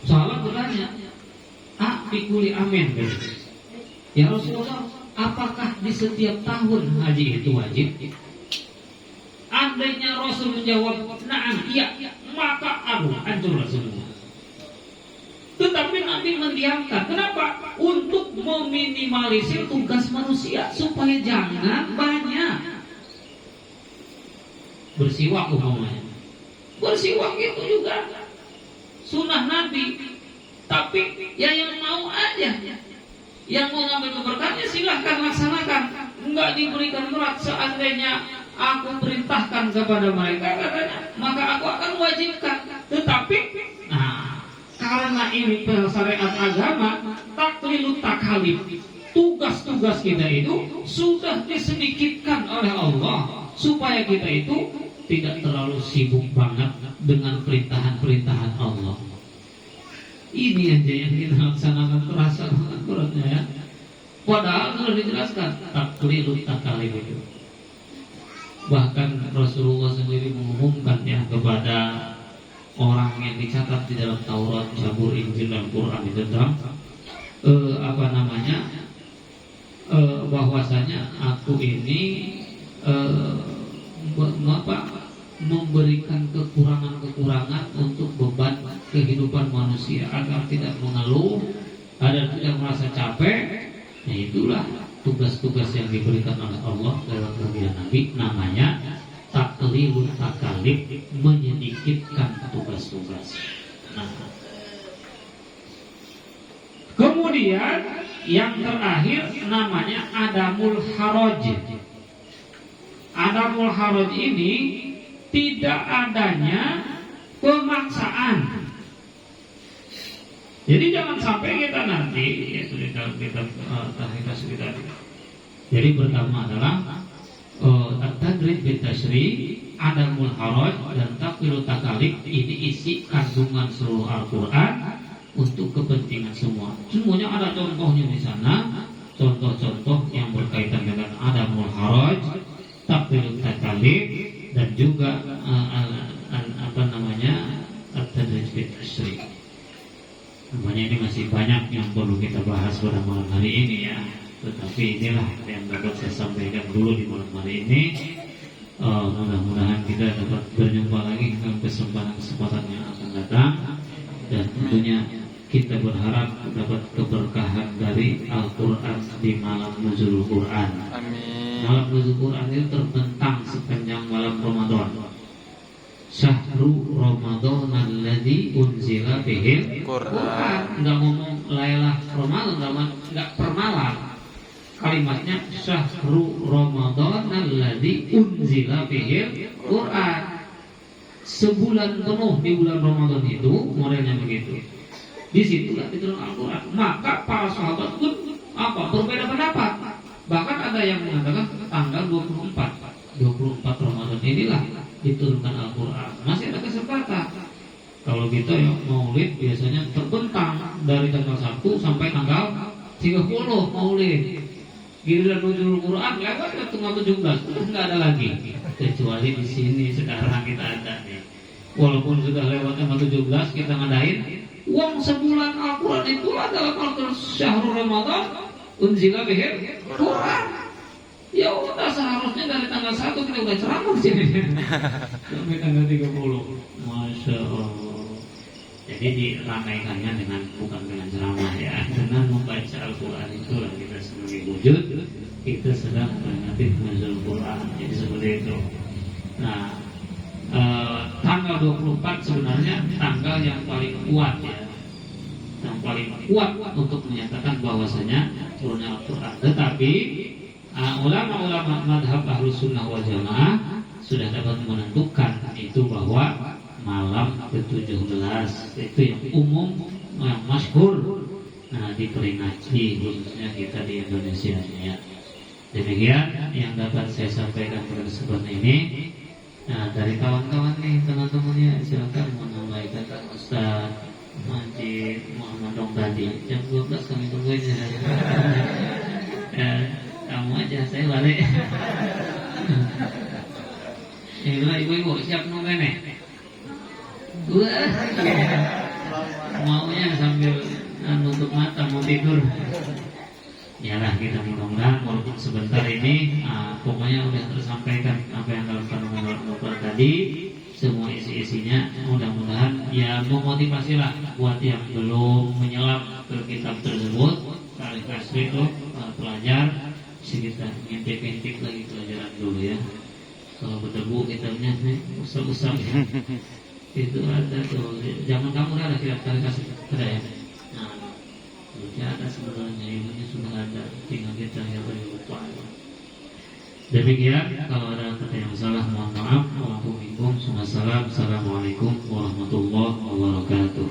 sahabat bertanya, fikuli amin. Ya Rasulullah, apakah di setiap tahun haji itu wajib? Andainya Rasul menjawab, na'am, iya, maka hancur semua. Tetapi Nabi mendiamkan. Kenapa? Untuk meminimalisir tugas manusia supaya jangan banyak bersiwak umpamanya. Bersiwak itu juga sunnah Nabi. Tapi ya yang mau aja, yang mau ngambil keberkahannya silahkan laksanakan. Enggak diberikan berat. Seandainya aku perintahkan kepada mereka katanya, maka aku akan wajibkan. Tetapi karena ini syariat agama, taklilut takalif, tugas-tugas kita itu sudah disedikitkan oleh Allah supaya kita itu tidak terlalu sibuk banget dengan perintahan-perintahan Allah. Ini aja yang kita laksanakan, terasa banget beratnya ya. Padahal sudah dijelaskan taklilut takalif itu. Bahkan Rasulullah sendiri mengumumkan ya kepada orang yang dicatat di dalam Taurat, Zabur, Injil dan Quran itu tentang bahwasanya aku ini memberikan kekurangan-kekurangan untuk beban kehidupan manusia agar tidak mengeluh, agar tidak merasa capek. Nah, itulah tugas-tugas yang diberikan oleh Allah dalam kemudian Nabi, namanya taklilul takalif, menyedikitkan tugas-tugas. Nah, kemudian yang terakhir namanya adamul haraj. Adamul haraj ini tidak adanya pemaksaan. Jadi jangan sampai kita nanti kita. Jadi pertama adalah at-tadrij bil tasyrih, adamul haraj dan taklilul takalif. Ini isi kandungan seluruh Al-Qur'an untuk kepentingan semua. Semuanya ada contohnya di sana. Contoh-contoh yang berkaitan dengan adamul haraj, taklilul takalif, dan juga at-tadrij bil tasyrih. Namanya ini masih banyak yang perlu kita bahas pada malam hari ini ya. Tetapi inilah yang dapat saya sampaikan dulu di malam hari ini. Mudah-mudahan kita dapat berjumpa lagi dalam kesempatan yang akan datang. Dan tentunya kita berharap dapat keberkahan dari Al-Quran di malam nuzul Quran. Amin. Malam nuzul Quran itu terbentang sepanjang malam Ramadan. Syahrul Ramadan alladzi unzila fihil Quran. Enggak ngomong lailah Ramadan, enggak per malam. Kalimatnya Syahrul Ramadan alladzi unzila fihil Quran. Sebulan penuh di bulan Ramadan itu modelnya begitu. Di situlah diturunkan Al-Quran. Maka para sahabat pun berbeda pendapat. Bahkan ada yang mengatakan tanggal 24 Ramadan inilah diturunkan Al-Quran. Masih ada kesempatan. Kalau kita ya maulid biasanya terbentang dari tanggal 1 sampai tanggal 30 maulid. Giliran nuzul Quran lewat ke tanggal 17 terus nggak ada lagi. Kecuali di sini sekarang kita ada nih. Walaupun sudah lewat tanggal 17 kita ngadain uang sebulan Al-Quran itu adalah Al-Quran Syahrul Ramadan unzila bihil Quran. Ya udah seharusnya dari tanggal 1 kita udah ceramah sini sampai tanggal 30. Masya Allah. Jadi diramaikannya bukan dengan ceramah ya, dengan membaca Al-Quran itulah kita sebagai wujud kita sedang menikmati nuzul Quran. Jadi seperti itu. Nah, tanggal 24 sebenarnya tanggal yang paling kuat ya, yang paling kuat untuk menyatakan bahwasanya turunnya Al-Quran. Tetapi ulama-ulama madhab Ahlus Sunnah wal Jamaah sudah dapat menentukan itu bahwa malam ke-17 itu yang umum, yang masyhur, diperingati khususnya kita di Indonesia ya. Demikian yang dapat saya sampaikan pada kesempatan ini. Nah, dari kawan-kawan nih, teman-temannya silakan menambahkan Kak Ustaz Majid Muhammad Dong tadi. Jam 12 kami tungguin ya. Kamu aja, saya balik. Inilah ibu-ibu siap nunggu nih. Wah, maunya sambil nutup mata mau tidur. Yalah, kita mudah-mudahan walaupun sebentar ini pokoknya udah tersampaikan apa yang dalam kandungan Al-Quran tadi, semua isi-isinya. Mudah-mudahan ya memotivasilah buat yang belum menyelam ke kitab tersebut. Kali kasih itu pelajar kita ngintip-ngintip lagi pelajaran dulu ya. Kalau berdebu kitabnya usap-usap ya. Itu ada tuh, zaman kamu ada kira-kira kasih ada ya. Nah, itu ada sebenarnya, ilmunya sudah ada, tinggal kita yang lupa. Demikian, kalau ada kata yang salah mohon maaf. Assalamualaikum warahmatullahi wabarakatuh.